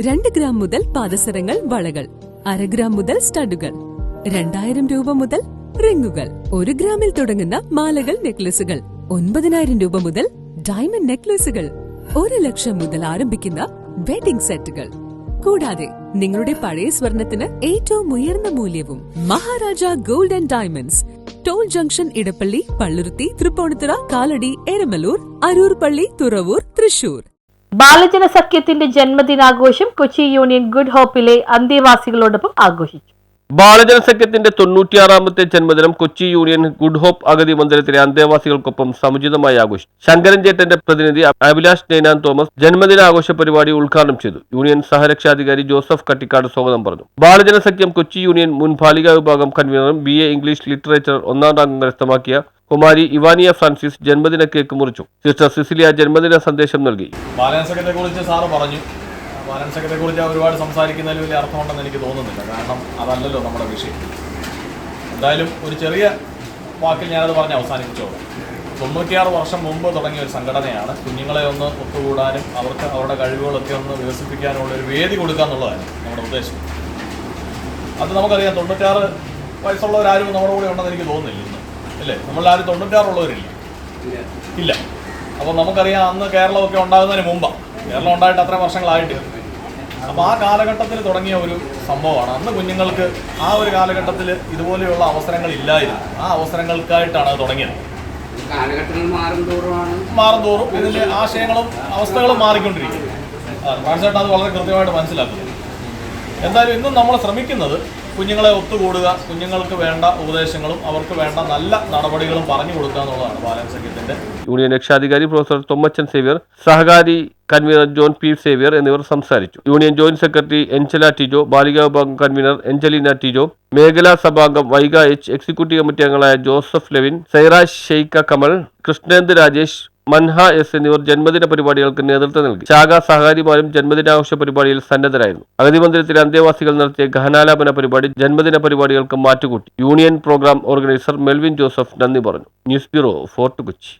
2 gram മുതൽ പാദസരങ്ങൾ, വളകൾ, 1/2 gram മുതൽ സ്റ്റഡുകൾ, 2000 രൂപ മുതൽ റിങ്ങുകൾ, 1 ഗ്രാമിൽ തുടങ്ങുന്ന മാലകൾ, നെക്ലസുകൾ, 9000 രൂപ മുതൽ ഡയമണ്ട് നെക്ലസുകൾ, 1 ലക്ഷം മുതൽ ആരംഭിക്കുന്ന വെഡിംഗ് സെറ്റുകൾ. കൂടാതെ നിങ്ങളുടെ പഴയ സ്വർണത്തിന് ഏറ്റവും ഉയർന്ന മൂല്യവും. Maharaja gold and diamonds, toll junction, Edappally, Palluruthy, Tripunithura, Kalady, Eramalloor, Aroor പള്ളി, തുറവൂർ, തൃശൂർ. ബാലജന സഖ്യത്തിന്റെ ജന്മദിനാഘോഷം കൊച്ചി യൂണിയൻ ഗുഡ് ഹോപ്പിലെ അന്തേവാസികളോടൊപ്പം ആഘോഷിച്ചു. ബാലജന സഖ്യത്തിന്റെ 96ാമത്തെ ജന്മദിനം കൊച്ചി യൂണിയൻ ഗുഡ് ഹോപ്പ് അഗതി മന്ദിരത്തിലെ അന്തേവാസികൾക്കൊപ്പം സമുചിതമായി ആഘോഷിച്ചു. ശങ്കരൻ ചേട്ടന്റെ പ്രതിനിധി അഭിലാഷ് നൈനാൻ തോമസ് ജന്മദിനാഘോഷ പരിപാടി ഉദ്ഘാടനം ചെയ്തു. യൂണിയൻ സഹരക്ഷാധികാരി ജോസഫ് കട്ടിക്കാട് സ്വാഗതം പറഞ്ഞു. ബാലജന സഖ്യം കൊച്ചി യൂണിയൻ മുൻ ബാലികാ വിഭാഗം കൺവീനറും BA ഇംഗ്ലീഷ് ലിറ്ററേച്ചർ 1ാം റാങ്ക് കരസ്ഥമാക്കിയ കുമാരി ഇവാനിയ ഫ്രാൻസിസ് ജന്മദിന കേക്ക് മുറിച്ചു. സിസ്റ്റർ സിസിലിയ ജന്മദിന സന്ദേശം നൽകി. ബാലജന സഖ്യത്തെക്കുറിച്ച് സാറ് പറഞ്ഞു. ബാലജന സഖ്യത്തെക്കുറിച്ച് ഒരുപാട് സംസാരിക്കുന്നതിൽ വലിയ അർത്ഥമുണ്ടെന്ന് എനിക്ക് തോന്നുന്നില്ല. കാരണം അതല്ലല്ലോ നമ്മുടെ വിഷയം. എന്തായാലും ഒരു ചെറിയ വാക്കിൽ ഞാനത് പറഞ്ഞ് അവസാനിപ്പിച്ചോളാം. 96 വർഷം മുമ്പ് തുടങ്ങിയ ഒരു സംഘടനയാണ്. കുഞ്ഞുങ്ങളെ ഒന്ന് ഒത്തുകൂടാനും അവർക്ക് അവരുടെ കഴിവുകളൊക്കെ ഒന്ന് വികസിപ്പിക്കാനുള്ള ഒരു വേദി കൊടുക്കുക എന്നുള്ളതാണ് നമ്മുടെ ഉദ്ദേശം. അത് നമുക്കറിയാം. 96 വയസ്സുള്ളവരാരും നമ്മുടെ കൂടെ ഉണ്ടെന്ന് എനിക്ക് തോന്നുന്നില്ല ഇന്ന്, അല്ലേ? നമ്മളാരും 96 ഉള്ളവരില്ല, ഇല്ല. അപ്പോൾ നമുക്കറിയാം അന്ന് കേരളമൊക്കെ ഉണ്ടാകുന്നതിന് മുമ്പാണ്. കേരളം ഉണ്ടായിട്ട് അത്ര വർഷങ്ങളായിട്ടില്ല. അപ്പോൾ ആ കാലഘട്ടത്തിൽ തുടങ്ങിയ ഒരു സംഭവമാണ്. അന്ന് കുഞ്ഞുങ്ങൾക്ക് ആ ഒരു കാലഘട്ടത്തിൽ ഇതുപോലെയുള്ള അവസരങ്ങൾ ഇല്ലായിരുന്നു. ആ അവസരങ്ങൾക്കായിട്ടാണ് അത് തുടങ്ങിയത്. കാലഘട്ടങ്ങൾ മാറുന്തോറും ഇതിൻ്റെ ആശയങ്ങളും അവസ്ഥകളും മാറിക്കൊണ്ടിരിക്കും. ട്രാൻസ്ലേറ്റ് അത് വളരെ കൃത്യമായിട്ട് മനസ്സിലാക്കുന്നു. എന്തായാലും ഇന്നും നമ്മൾ ശ്രമിക്കുന്നത് കുഞ്ഞുങ്ങളെ ഒത്തുകൂടുക, കുഞ്ഞുങ്ങൾക്ക് വേണ്ട ഉപദേശങ്ങളും അവർക്ക് വേണ്ട നല്ല നടപടികളും പറഞ്ഞു കൊടുക്കുക എന്നുള്ളതാണ് ബാലജന സഖ്യത്തിന്റെ. യൂണിയൻ രക്ഷാധികാരി പ്രൊഫസർ തൊമ്മച്ചൻ സേവ്യർ, സഹകാരി കൺവീനർ ജോൺ പി സേവ്യർ എന്നിവർ സംസാരിച്ചു. യൂണിയൻ ജോയിന്റ് സെക്രട്ടറി എൻചല ടിജോ, ബാലികാ വിഭാഗം കൺവീനർ എൻജലീന ടിജോ, മേഖലാ സഭാംഗം വൈഗ എച്ച്, എക്സിക്യൂട്ടീവ് കമ്മിറ്റി അംഗങ്ങളായ Joseph Levin, Sairaj Shaikha Kamal, Krishnend Rajesh, Manha S എന്നിവർ ജന്മദിന പരിപാടികൾക്ക് നേതൃത്വം നൽകി. ശാഖാ സഹകാരിമാരും ജന്മദിനാഘോഷ പരിപാടിയിൽ സന്നദ്ധരായിരുന്നു. അഗതി മന്ദിരത്തിലെ അന്തേവാസികൾ നടത്തിയ ഗഹനാലാപന പരിപാടി ജന്മദിന പരിപാടികൾക്ക് മാറ്റുകൂട്ടി. Union programme organiser Melvin Joseph നന്ദി പറഞ്ഞു. News bureau, Fort Kochi.